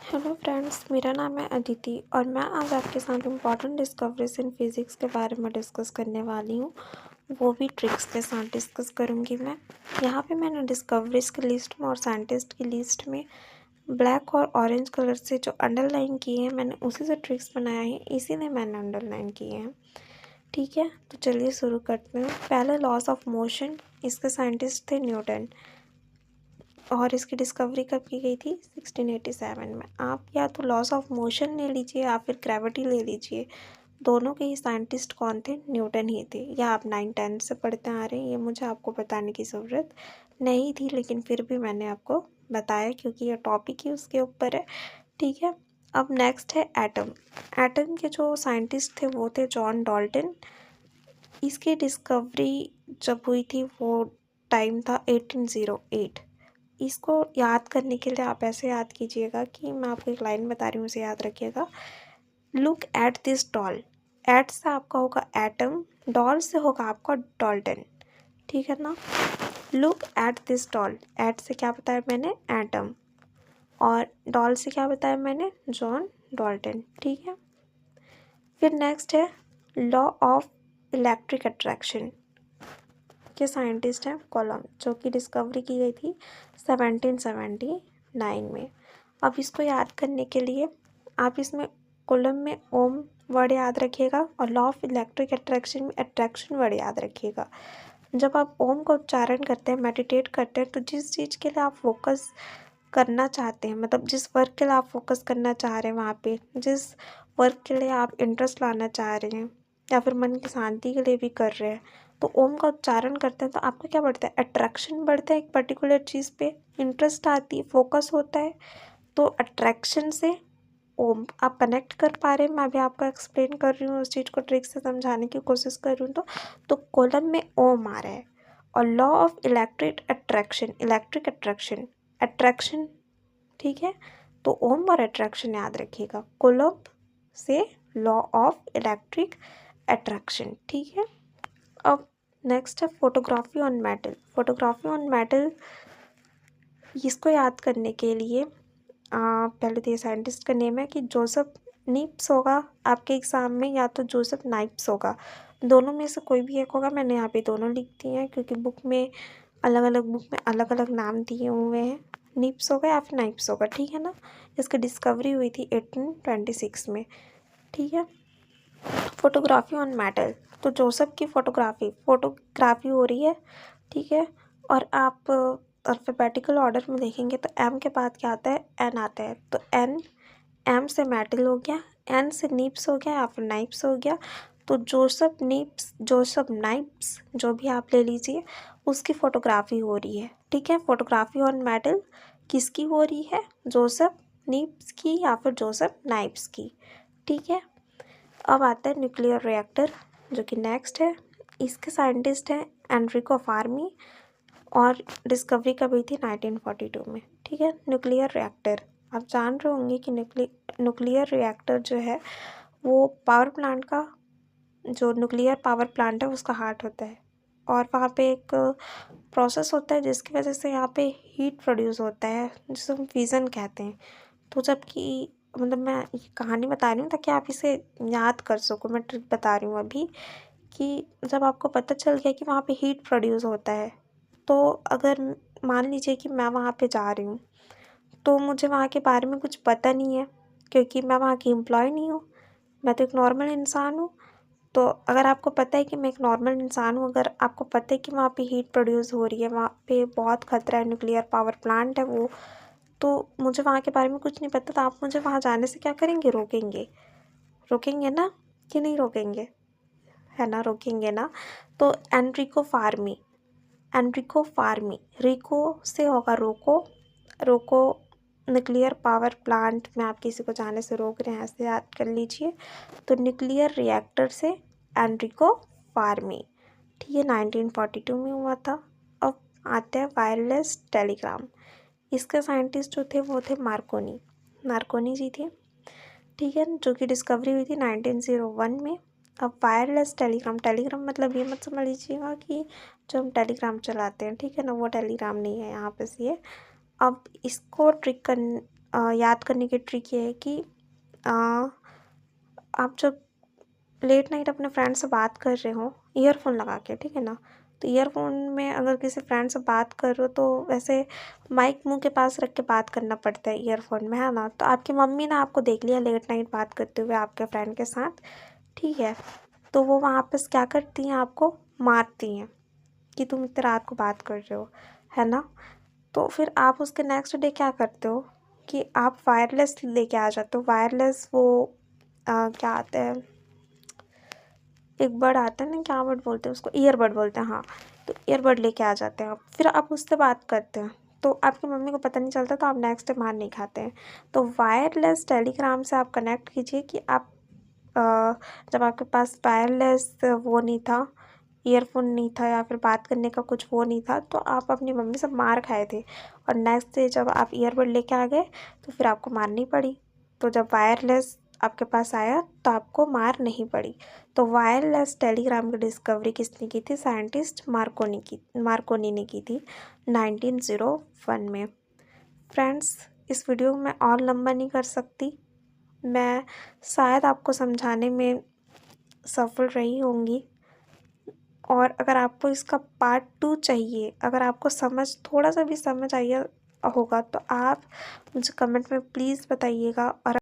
Hello friends, मेरा नाम है अदिति और मैं आज आपके साथ इम्पॉर्टेंट डिस्कवरीज इन फिज़िक्स के बारे में डिस्कस करने वाली हूँ। वो भी ट्रिक्स के साथ डिस्कस करूँगी मैं। यहाँ पे मैंने डिस्कवरीज की लिस्ट में और साइंटिस्ट की लिस्ट में ब्लैक और ऑरेंज कलर से जो अंडरलाइन किए हैं, मैंने उसी से ट्रिक्स बनाया है, इसीलिए मैंने अंडरलाइन किए हैं। ठीक है, तो चलिए शुरू करते हैं। पहले लॉस ऑफ मोशन, इसके साइंटिस्ट थे न्यूटन और इसकी डिस्कवरी कब की गई थी? 1687 में। आप या तो लॉस ऑफ मोशन ले लीजिए या फिर ग्रेविटी ले लीजिए। दोनों के ही साइंटिस्ट कौन थे? न्यूटन ही थे। या आप 9-10 से पढ़ते आ रहे हैं, ये मुझे आपको बताने की ज़रूरत नहीं थी, लेकिन फिर भी मैंने आपको बताया क्योंकि ये टॉपिक ही उसके ऊपर है। ठीक है, अब नेक्स्ट है एटम। एटम के जो साइंटिस्ट थे वो थे जॉन डाल्टन। इसकी डिस्कवरी जब हुई थी वो टाइम था 1808। इसको याद करने के लिए आप ऐसे याद कीजिएगा कि मैं आपको एक लाइन बता रही हूँ, उसे याद रखिएगा। Look at this doll. At से आपका होगा एटम, डॉल से होगा आपका डाल्टन। ठीक है ना? Look at this doll. At से क्या बताया मैंने? एटम। और डॉल से क्या बताया मैंने? John Dalton. ठीक है, फिर नेक्स्ट है लॉ ऑफ इलेक्ट्रिक अट्रैक्शन के साइंटिस्ट हैं कॉलम, जो कि डिस्कवरी की गई थी 1779 में। अब इसको याद करने के लिए आप इसमें कॉलम में ओम वर्ड याद रखिएगा और लॉ ऑफ इलेक्ट्रिक अट्रैक्शन में अट्रैक्शन वर्ड याद रखिएगा। जब आप ओम का उच्चारण करते हैं, मेडिटेट करते हैं, तो जिस चीज़ के लिए आप फोकस करना चाहते हैं, मतलब जिस वर्क के लिए आप फोकस करना चाह रहे हैं, वहाँ पे जिस वर्क के लिए आप इंटरेस्ट लाना चाह रहे हैं या फिर मन की शांति के लिए भी कर रहे हैं, तो ओम का उच्चारण करते हैं तो आपका क्या बढ़ता है? अट्रैक्शन बढ़ता है। एक पर्टिकुलर चीज़ पे इंटरेस्ट आती है, फोकस होता है, तो अट्रैक्शन से ओम आप कनेक्ट कर पा रहे हैं। मैं भी आपको एक्सप्लेन कर रही हूँ, उस चीज़ को ट्रिक से समझाने की कोशिश कर रही हूँ। तो कॉलम में ओम आ रहा है। और law of electric attraction, electric attraction, attraction. ठीक है, तो ओम और अट्रैक्शन याद रखिएगा। कॉलम से लॉ ऑफ इलेक्ट्रिक अट्रैक्शन। ठीक है, अब नेक्स्ट है photography on metal. Photography on metal, इसको याद करने के लिए पहले तो ये साइंटिस्ट का नेम है कि जोसेफ निप्स होगा आपके एग्ज़ाम में, या तो जोसेफ नाइप्स होगा। दोनों में से कोई भी एक होगा। मैंने यहाँ पे दोनों लिख दिए हैं क्योंकि बुक में अलग अलग नाम दिए हुए हैं। निप्स होगा या फिर नाइप्स होगा। ठीक है ना? इसकी डिस्कवरी हुई थी 1826 में। ठीक है, फोटोग्राफी ऑन मेटल, तो जोसेफ की फोटोग्राफी हो रही है। ठीक है, और आप अल्फ़ाबेटिकल ऑर्डर में देखेंगे तो एम के बाद क्या आता है? एन आता है। तो एन, एम से मेटल हो गया, एन से निप्स हो गया या फिर नाइप्स हो गया। तो जोसेफ निप्स, जोसेफ नाइप्स, जो भी आप ले लीजिए, उसकी फ़ोटोग्राफी हो रही है। ठीक है, फोटोग्राफी ऑन मेटल किसकी हो रही है? जोसेफ निप्स की या फिर जोसेफ नाइप्स की। ठीक है, अब आता है न्यूक्लियर रिएक्टर, जो कि नेक्स्ट है। इसके साइंटिस्ट हैं एनरिको फर्मी और डिस्कवरी कब हुई थी? 1942 में। ठीक है, न्यूक्लियर रिएक्टर आप जान रहे होंगे कि न्यूक्लियर रिएक्टर जो है वो पावर प्लांट का, जो न्यूक्लियर पावर प्लांट है उसका हार्ट होता है। और वहाँ पे एक प्रोसेस होता है जिसकी वजह से यहाँ पे हीट प्रोड्यूस होता है, जिसे हम फ्यूज़न कहते हैं। तो जबकि मतलब मैं ये कहानी बता रही हूँ ताकि आप इसे याद कर सको। मैं ट्रिक बता रही हूँ अभी कि जब आपको पता चल गया कि वहाँ पे हीट प्रोड्यूस होता है, तो अगर मान लीजिए कि मैं वहाँ पे जा रही हूँ, तो मुझे वहाँ के बारे में कुछ पता नहीं है क्योंकि मैं वहाँ की एम्प्लॉय नहीं हूँ, मैं तो एक नॉर्मल इंसान हूँ। तो अगर आपको पता है कि मैं एक नॉर्मल इंसान हूँ, अगर आपको पता है कि वहाँ पे हीट प्रोड्यूस हो रही है, वहाँ पे बहुत खतरा है, न्यूक्लियर पावर प्लांट है वो, तो मुझे वहाँ के बारे में कुछ नहीं पता, तो आप मुझे वहाँ जाने से क्या करेंगे? रोकेंगे। रोकेंगे ना कि नहीं रोकेंगे? है ना, रोकेंगे ना। तो एनरिको फार्मी, एनरिको फार्मी, रिको से होगा रोको, रोको न्यूक्लियर पावर प्लांट में आप किसी को जाने से रोक रहे हैं, ऐसे याद कर लीजिए। तो न्यूक्लियर रिएक्टर से एनरिको फार्मी। ठीक है, 1942 में हुआ था। अब आते हैं वायरलेस टेलीग्राम। इसके साइंटिस्ट जो थे वो थे मार्कोनी, मार्कोनी जी थे। ठीक है, जो कि डिस्कवरी हुई थी 1901 में। अब वायरलेस टेलीग्राम, टेलीग्राम मतलब ये मत समझ लीजिएगा कि जो हम टेलीग्राम चलाते हैं, ठीक है ना, वो टेलीग्राम नहीं है यहाँ पे ये। अब इसको याद करने की ट्रिक ये है कि आप जब लेट नाइट अपने फ्रेंड से बात कर रहे हो ईयरफोन लगा के, ठीक है ना, तो ईयरफोन में अगर किसी फ्रेंड से बात कर रहे हो तो वैसे माइक मुंह के पास रख के बात करना पड़ता है ईयरफोन में, है ना। तो आपकी मम्मी ने आपको देख लिया लेट नाइट बात करते हुए आपके फ्रेंड के साथ, ठीक है, तो वो वहाँ पे क्या करती हैं, आपको मारती हैं कि तुम इतनी रात को बात कर रहे हो, है ना। तो फिर आप उसके नेक्स्ट डे क्या करते हो कि आप वायरलेस लेके आ जाते हो। वायरलेस वो क्या आता है, एक बर्ड आता है ना, क्या बर्ड बोलते हैं उसको, ईयरबड बोलते हैं, हाँ। तो ईयरबड लेके आ जाते हैं आप, फिर आप उससे बात करते हैं तो आपकी मम्मी को पता नहीं चलता, तो आप नेक्स्ट डे मार नहीं खाते हैं। तो वायरलेस टेलीग्राम से आप कनेक्ट कीजिए कि आप जब आपके पास वायरलेस वो नहीं था, ईयरफोन नहीं था या फिर बात करने का कुछ वो नहीं था, तो आप अपनी मम्मी से मार खाए थे और नेक्स्ट डे जब आप ईयरबड लेके आ गए तो फिर आपको मार नहीं पड़ी। तो जब वायरलेस आपके पास आया तो आपको मार नहीं पड़ी। तो वायरलेस टेलीग्राम की डिस्कवरी किसने की थी, साइंटिस्ट मार्कोनी ने की थी 1901 में। फ्रेंड्स, इस वीडियो में और लंबा नहीं कर सकती, मैं शायद आपको समझाने में सफल रही होंगी। और अगर आपको इसका पार्ट 2 चाहिए, अगर आपको थोड़ा सा भी समझ आया होगा तो आप मुझे कमेंट में प्लीज़ बताइएगा। और